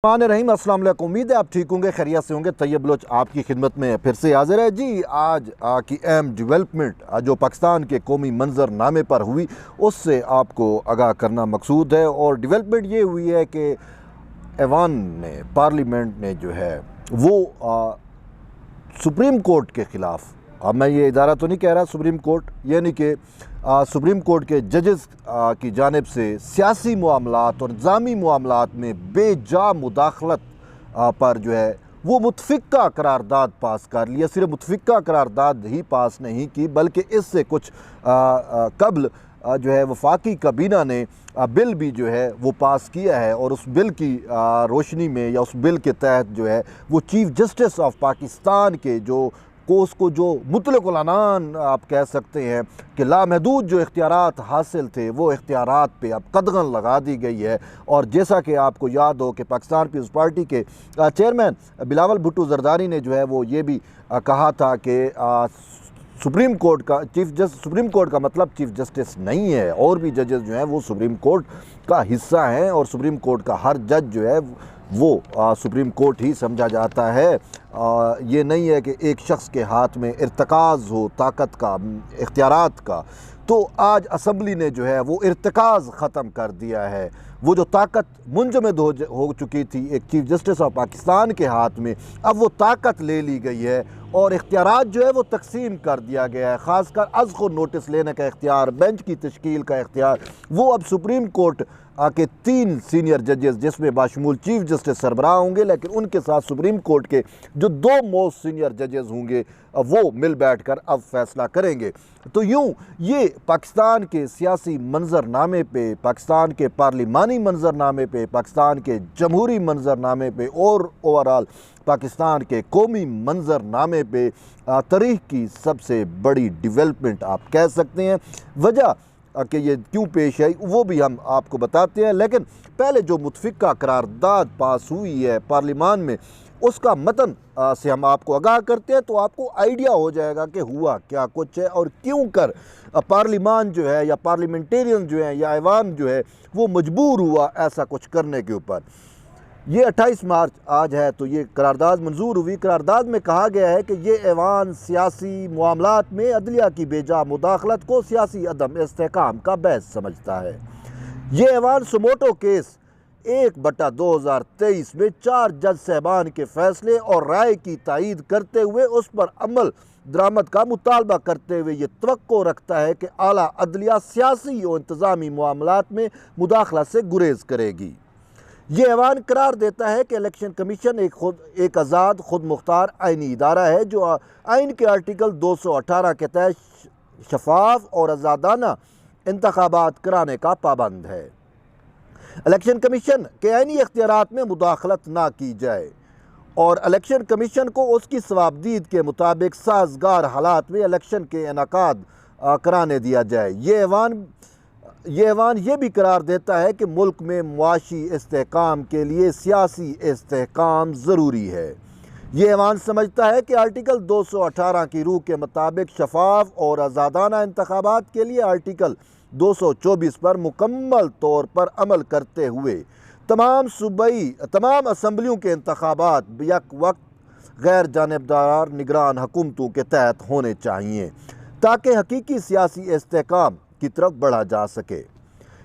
मान रहीम, अस्सलाम वालेकुम। उम्मीद है आप ठीक होंगे, खैरियत से होंगे। तैयब बलोच आपकी खिदमत में फिर से हाजिर है जी। आज की अहम डेवलपमेंट जो पाकिस्तान के कौमी मंजरनामे पर हुई उससे आपको आगाह करना मकसूद है। और डेवलपमेंट ये हुई है कि ऐवान ने, पार्लियामेंट ने जो है वो सुप्रीम कोर्ट के ख़िलाफ़, अब मैं ये इदारा तो नहीं कह रहा सुप्रीम कोर्ट, यानी कि सुप्रीम कोर्ट के जजेस की जानिब से सियासी मामलात और निज़ामी मामलात में बेजा मुदाखलत पर जो है वो मुतफ़िक़ा करारदाद पास कर लिया। सिर्फ मुतफ़िक़ा करारदाद ही पास नहीं की बल्कि इससे कुछ कबल जो है वफाकी काबीना ने बिल भी जो है वो पास किया है। और उस बिल की रोशनी में या उस बिल के तहत जो है वो चीफ़ जस्टिस ऑफ पाकिस्तान के जो उसको जो मुतलक़ुल अनान आप कह सकते हैं कि लामहदूद जो इख्तियारात हासिल थे वो इख्तियारात पे अब कदगन लगा दी गई है। और जैसा कि आपको याद हो कि पाकिस्तान पीपल्स पार्टी के चेयरमैन बिलावल भुट्टो ज़रदारी ने जो है वो ये भी कहा था कि सुप्रीम कोर्ट का मतलब चीफ़ जस्टिस नहीं है, और भी जजेस जो हैं वो सुप्रीम कोर्ट का हिस्सा हैं और सुप्रीम कोर्ट का हर जज जो है वो सुप्रीम कोर्ट ही समझा जाता है। ये नहीं है कि एक शख्स के हाथ में इर्तिकाज़ हो ताकत का, इख्तियारात का। तो आज असम्बली ने जो है वो इर्तिकाज़ ख़त्म कर दिया है। वो जो ताकत मुंजमद हो चुकी थी एक चीफ़ जस्टिस ऑफ पाकिस्तान के हाथ में, अब वो ताकत ले ली गई है और इख्तियारात जो है वो तकसीम कर दिया गया है। ख़ासकर अज़ खुद नोटिस लेने का इख्तियार, बेंच की तश्कील का इख्तियार, वो अब सुप्रीम कोर्ट के 3 सीनियर जजेस, जिसमें बाशमूल चीफ जस्टिस सरबराह होंगे, लेकिन उनके साथ सुप्रीम कोर्ट के जो 2 मोस्ट सीनियर जजेस होंगे वो मिल बैठ कर अब फैसला करेंगे। तो यूँ ये पाकिस्तान के सियासी मंजरनामे पे, पाकिस्तान के पार्लिमानी मंजरनामे पे, पाकिस्तान के जमहूरी मंजरनामे पे और ओवरऑल पाकिस्तान के कौमी मंजरनामे पे तारीख़ की सबसे बड़ी डेवलपमेंट आप कह सकते हैं। वजह कि ये क्यों पेश आई वो भी हम आपको बताते हैं, लेकिन पहले जो मुतफ़िक़ा करारदाद पास हुई है पार्लिमान में उसका मतन से हम आपको आगाह करते हैं, तो आपको आइडिया हो जाएगा कि हुआ क्या कुछ है और क्यों कर पार्लिमान जो है या पार्लियामेंटेरियन जो है या ऐवान जो है वो मजबूर हुआ ऐसा कुछ करने के ऊपर। ये 28 मार्च आज है, तो ये करारदाद मंजूर हुई। करारदाद में कहा गया है कि ये ऐवान सियासी मामलात में अदलिया की बेजा मुदाखलत को सियासी अदम इस्तेहकाम का बहस समझता है। ये ऐवान सुमोटो केस 1/2023 में 4 जज साहबान के फैसले और राय की तायीद करते हुए उस पर अमल दरामद का मुतालबा करते हुए ये तवक्को रखता है कि आला अदलिया सियासी और इंतज़ामी मामलात में मुदाखलत से गुरेज करेगी। ये ऐवान करार देता है कि इलेक्शन कमीशन एक आज़ाद खुद मुख्तार आइनी इदारा है जो आइन के आर्टिकल 218 के तहत शफाफ और आज़ादाना इंतखाबात कराने का पाबंद है। इलेक्शन कमीशन के आइनी इख्तियारात में मुदाखलत ना की जाए और इलेक्शन कमीशन को उसकी सवाबदीद के मुताबिक साजगार हालात में इलेक्शन के इनेकाद कराने दिया जाए। ये ऐवान ये भी करार देता है कि मुल्क में मुआशी इस्तेहकाम के लिए सियासी इस्तेहकाम ज़रूरी है। ये ऐवान समझता है कि आर्टिकल 218 की रूह के मुताबिक शफाफ और आज़ादाना इंतखाबात के लिए आर्टिकल 224 पर मुकम्मल तौर पर अमल करते हुए तमाम असम्बलियों के इंतखाबात यक वक्त गैर जानिबदार निगरान हुकूमतों के तहत होने चाहिए ताकि हकीकी सियासी इस्तेहकाम की तरफ बढ़ा जा सके।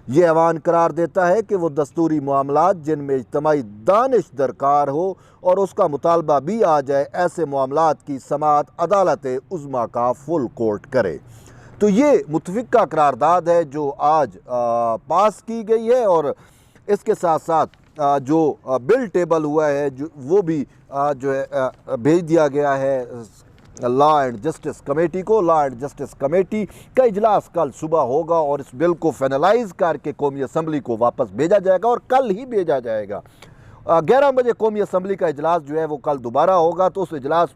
ये ऐवान करार देता है कि वो दस्तूरी मामलात जिनमें इज्तमाई दानिश दरकार हो और उसका मुतालबा भी आ जाए, ऐसे मामलात की समाअत अदालत उज़्मा का फुल कोर्ट करे। तो ये मुतफ़िक़ा करारदाद है जो आज पास की गई है और इसके साथ साथ जो बिल टेबल हुआ है जो वो भी जो है भेज दिया गया है लॉ एंड जस्टिस कमेटी को। लॉ एंड जस्टिस कमेटी का इजलास कल सुबह होगा और इस बिल को फाइनलाइज करके कौमी असम्बली को वापस भेजा जाएगा और कल ही भेजा जाएगा। 11 बजे कौमी असम्बली का इजलास जो है वो कल दोबारा होगा, तो उस इजलास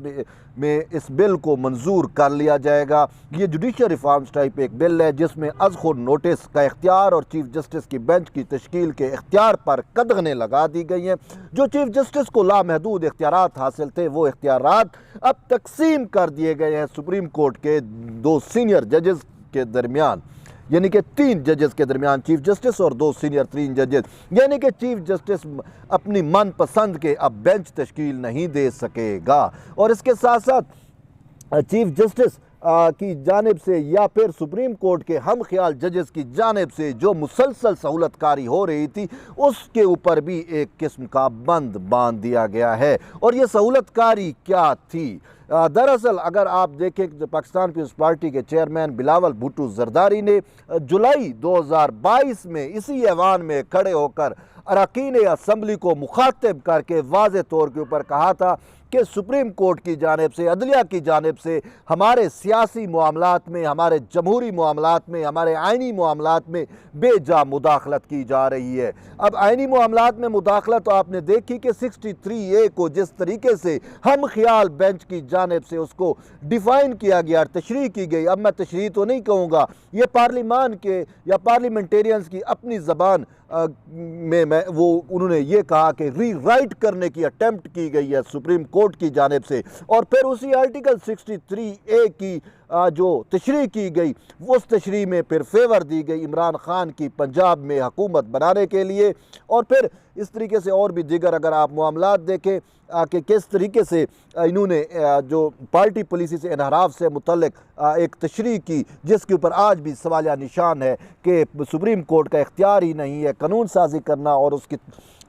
में इस बिल को मंजूर कर लिया जाएगा। ये जुडिशल रिफॉर्म्स टाइप एक बिल है जिसमें अज़ खुद नोटिस का इख्तियार और चीफ जस्टिस की बेंच की तश्कील के इख्तियार पर कदगनें लगा दी गई हैं। जो चीफ जस्टिस को लामहदूद इख्तियारात हासिल थे वो इख्तियारात अब तकसीम कर दिए गए हैं सुप्रीम कोर्ट के 2 सीनियर जजेस के दरमियान। यानी कि 3 जजेस के दरमियान, चीफ जस्टिस और 2 सीनियर 3 जजेस, यानी कि चीफ जस्टिस अपनी मनपसंद के अब बेंच तश्कील नहीं दे सकेगा। और इसके साथ साथ चीफ जस्टिस की जानिब से या फिर सुप्रीम कोर्ट के हम ख्याल जजेस की जानिब से जो मुसलसल सहूलतकारी हो रही थी, उसके ऊपर भी एक किस्म का बंद बांध दिया गया है। और ये सहूलतकारी क्या थी? दरअसल अगर आप देखें तो पाकिस्तान पीपल्स पार्टी के चेयरमैन बिलावल भुट्टो जरदारी ने जुलाई 2022 में इसी ऐवान में खड़े होकर अरकान असम्बली को मुखातिब करके वाज़े तौर के ऊपर कहा था कि सुप्रीम कोर्ट की जानिब से, अदलिया की जानिब से हमारे सियासी मामलात में, हमारे जमहूरी मामलात में, हमारे आइनी मामलात में बेजा मुदाखलत की जा रही है। अब आइनी मामलात में मुदाखलत तो आपने देखी कि 63A को जिस तरीके से हम ख्याल बेंच की जानिब से उसको डिफ़ाइन किया गया, तशरीह की गई। अब मैं तशरीह तो नहीं कहूँगा, ये पार्लिमान के या पार्लियामेंटेरियंस की अपनी ज़बान में उन्होंने ये कहा कि री राइट करने की अटेम्प्ट की गई है सुप्रीम कोर्ट की जानिब से। और फिर उसी आर्टिकल 63A की जो तशरीह की गई, उस तशरीह में फिर फेवर दी गई इमरान खान की पंजाब में हुकूमत बनाने के लिए। और फिर इस तरीके से और भी दिगर अगर आप मामलात देखें कि किस तरीके से इन्होंने जो पार्टी पॉलिसी से इनहराफ से मुतल्लिक एक तशरीह की, जिसके ऊपर आज भी सवालिया निशान है कि सुप्रीम कोर्ट का इख्तियार ही नहीं है कानून साजी करना, और उसकी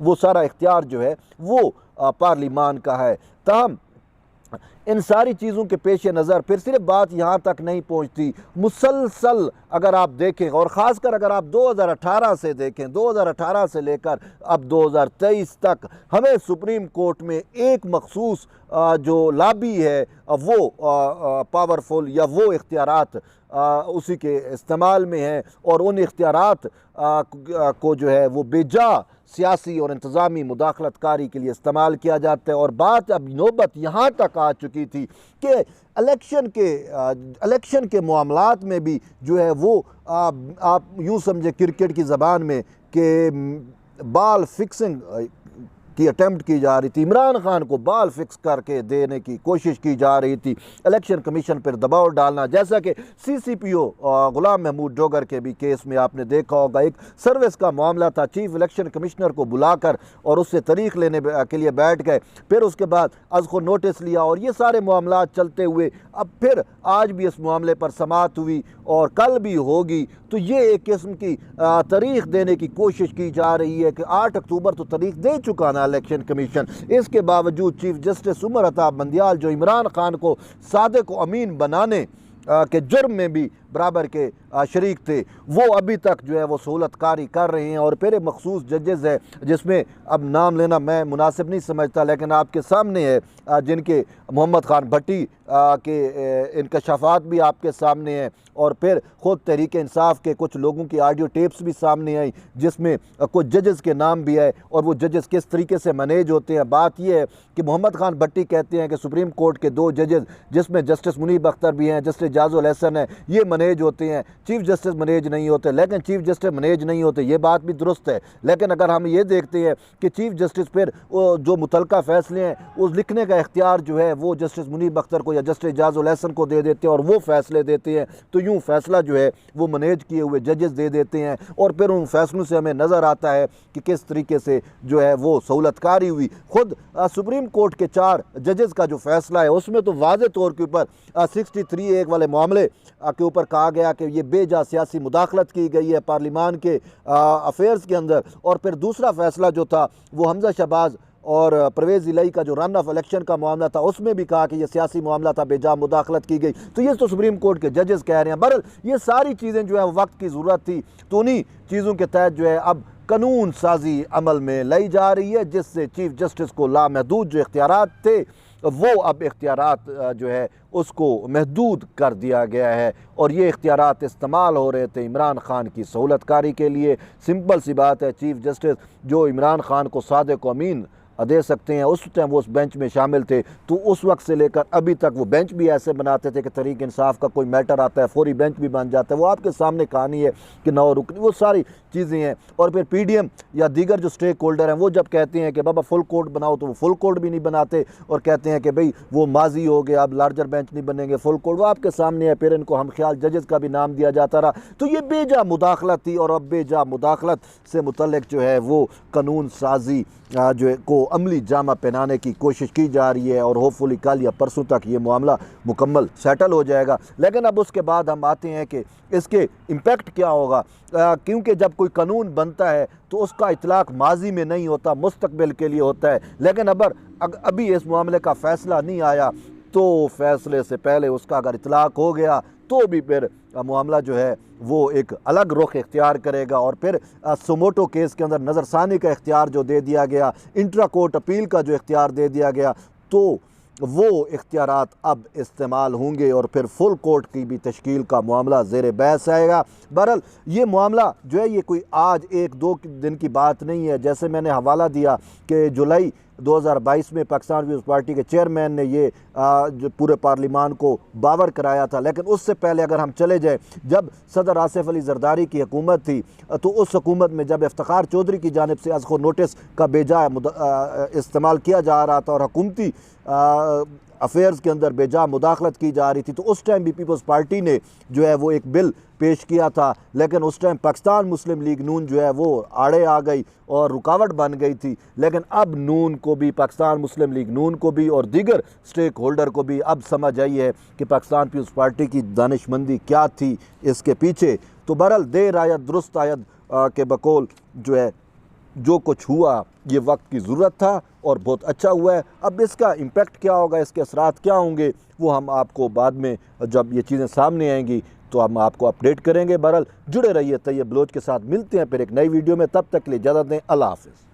वो सारा इख्तियार जो है वो पार्लिमान का है। ताहम इन सारी चीज़ों के पेश नज़र फिर सिर्फ बात यहाँ तक नहीं पहुँचती, मुसलसल अगर आप देखें और ख़ासकर अगर आप 2018 से देखें, 2018 से लेकर अब 2023 तक हमें सुप्रीम कोर्ट में एक मखसूस जो लॉबी है वो पावरफुल या वो इख्तियारात उसी के इस्तेमाल में हैं, और उन इख्तियारात को जो है वो बेजा सियासी और इंतज़ामी मुदाखलतकारी के लिए इस्तेमाल किया जाता है। और बात अब नौबत यहाँ तक आ चुकी थी कि इलेक्शन के मामलात में भी जो है वो आप यूँ समझे क्रिकेट की ज़बान में कि बॉल फिक्सिंग की अटेम्प्ट की जा रही थी, इमरान खान को बॉल फिक्स करके देने की कोशिश की जा रही थी, इलेक्शन कमीशन पर दबाव डालना, जैसा कि CCPO गुलाम महमूद डोगर के भी केस में आपने देखा होगा। एक सर्विस का मामला था, चीफ इलेक्शन कमिश्नर को बुलाकर और उससे तारीख लेने के लिए बैठ गए, फिर उसके बाद अज़ नोटिस लिया, और ये सारे मामला चलते हुए अब फिर आज भी इस मामले पर समाअत हुई और कल भी होगी। तो ये एक किस्म की तारीख देने की कोशिश की जा रही है कि 8 अक्टूबर तो तारीख दे चुका ना इलेक्शन कमीशन, इसके बावजूद चीफ जस्टिस उमर अताब मंदियाल जो इमरान खान को सादिक व अमीन बनाने के जुर्म में भी बराबर के शरीक थे, वो अभी तक जो है वो सहूलतकारी कर रहे हैं। और फिर मखसूस जजेज़ है जिसमें अब नाम लेना मैं मुनासिब नहीं समझता, लेकिन आपके सामने है जिनके मोहम्मद खान भट्टी के इंकशाफात भी आपके सामने हैं, और फिर ख़ुद तहरीक इंसाफ के कुछ लोगों की ऑडियो टेप्स भी सामने आई जिसमें कुछ जजेस के नाम भी आए और वो जजेस किस तरीके से मैनेज होते हैं। बात यह है कि मोहम्मद खान भट्टी कहते हैं कि सुप्रीम कोर्ट के 2 जजेस जिसमें जस्टिस मुनीब अख्तर भी हैं, जस्टिस जाजुल एहसन है, ये मैनेज होते हैं, चीफ जस्टिस मैनेज नहीं होते। लेकिन चीफ जस्टिस मैनेज नहीं होते ये बात भी दुरुस्त है, लेकिन अगर हम ये देखते हैं कि चीफ जस्टिस फिर जो मुतलका फ़ैसले हैं उस लिखने का इख्तियार जो है वो जस्टिस मुनीब अख्तर को या जस्टिस जाजुल एहसन को दे देते हैं और वो फ़ैसले देते हैं, तो यूँ फ़ैसला जो है वो मैनेज किए हुए जजेस दे देते हैं, और फिर उन फैसलों से हमें नज़र आता है कि किस तरीके से जो है वो सहूलतकारी हुई। ख़ुद सुप्रीम कोर्ट के 4 जजेस का जो फ़ैसला है उसमें तो वाज़े तौर के ऊपर 63A वाले मामले के ऊपर कहा गया कि ये बेजा सियासी मुदाखलत की गई है पार्लिमान के अफेयर्स के अंदर। और फिर दूसरा फ़ैसला जो था वो हमजा शहबाज और परवेज़ इलाही का जो रन ऑफ इलेक्शन का मामला था उसमें भी कहा कि यह सियासी मामला था, बेजा मुदाखलत की गई। तो ये तो सुप्रीम कोर्ट के जजेस कह रहे हैं। बहरहाल ये सारी चीज़ें जो है वक्त की ज़रूरत थी, तो उन्हीं चीज़ों के तहत जो है अब कानून साजी अमल में लाई जा रही है, जिससे चीफ जस्टिस को लामहदूद जो इख्तियारात थे वो अब इख्तियारात जो है उसको महदूद कर दिया गया है, और ये इख्तियारात इस्तेमाल हो रहे थे इमरान खान की सहूलतकारी के लिए। सिंपल सी बात है, चीफ जस्टिस जो इमरान खान को सादिक व अमीन दे सकते हैं। उस टाइम वो उस बेंच में शामिल थे, तो उस वक्त से लेकर अभी तक वो बेंच भी ऐसे बनाते थे कि तहरीक इंसाफ का कोई मैटर आता है फौरी बेंच भी बन जाता है। वो आपके सामने कहानी है कि 9 रुकनी, वो सारी चीज़ें हैं। और फिर PDM या दीगर जो स्टेक होल्डर हैं वो जब कहते हैं कि बाबा फुल कोर्ट बनाओ, तो वो फुल कोर्ट भी नहीं बनाते और कहते हैं कि भाई वो माजी हो गया, अब लार्जर बेंच नहीं बनेंगे, फुल कोर्ट। वो आपके सामने है। फिर इनको हम ख्याल जजेस का भी नाम दिया जाता रहा। तो ये बेजा मुदाखलत थी, और अब बेजा मुदाखलत से मुतल्लिक जो है वो कानून साजी जो है को अमली जामा पहनाने की कोशिश की जा रही है, और होपफुली कल या परसों तक ये मामला मुकम्मल सेटल हो जाएगा। लेकिन अब उसके बाद हम आते हैं कि इसके इम्पेक्ट क्या होगा, क्योंकि जब कोई कानून बनता है तो उसका इतलाक़ माजी में नहीं होता, मुस्तकबिल के लिए होता है। लेकिन अभी इस मामले का फ़ैसला नहीं आया, तो फ़ैसले से पहले उसका अगर इतलाक़ हो गया तो भी फिर मामला जो है वो एक अलग रुख इख्तियार करेगा। और फिर सुमोटो केस के अंदर नज़रसानी का इख्तियार जो दे दिया गया, इंट्रा कोर्ट अपील का जो इख्तियार दे दिया गया, तो वो इख्तियारात अब इस्तेमाल होंगे और फिर फुल कोर्ट की भी तश्कील का मामला ज़ेर बहस आएगा। बहरहाल ये मामला जो है ये कोई आज 1-2 दिन की बात नहीं है। जैसे मैंने हवाला दिया कि जुलाई 2022 में पाकिस्तान पीपल्स पार्टी के चेयरमैन ने ये जो पूरे पार्लिमान को बावर कराया था। लेकिन उससे पहले अगर हम चले जाए, जब सदर आसिफ अली जरदारी की हुकूमत थी, तो उस हुकूमत में जब इफ्तिखार चौधरी की जानिब से अज़ख़ुर नोटिस का बेजा इस्तेमाल किया जा रहा था और हुकूमती अफेयर्स के अंदर बेजा मुदाखलत की जा रही थी, तो उस टाइम भी पीपल्स पार्टी ने जो है वो एक बिल पेश किया था। लेकिन उस टाइम पाकिस्तान मुस्लिम लीग नून जो है वो आड़े आ गई और रुकावट बन गई थी। लेकिन अब नून को भी, पाकिस्तान मुस्लिम लीग नून को भी और दीगर स्टेक होल्डर को भी अब समझ आई है कि पाकिस्तान पीपल्स पार्टी की दानिशमंदी क्या थी इसके पीछे। तो बहरहाल देर आयत दुरुस्त आयत के बकौल जो है जो कुछ हुआ ये वक्त की ज़रूरत था और बहुत अच्छा हुआ है। अब इसका इम्पेक्ट क्या होगा, इसके असरात क्या होंगे, वो हम आपको बाद में जब ये चीज़ें सामने आएंगी तो हम आपको अपडेट करेंगे। बहरहाल जुड़े रहिए तैयब बलोच के साथ। मिलते हैं फिर एक नई वीडियो में, तब तक के लिए इजाज़त दें। अल्लाह हाफ़िज़।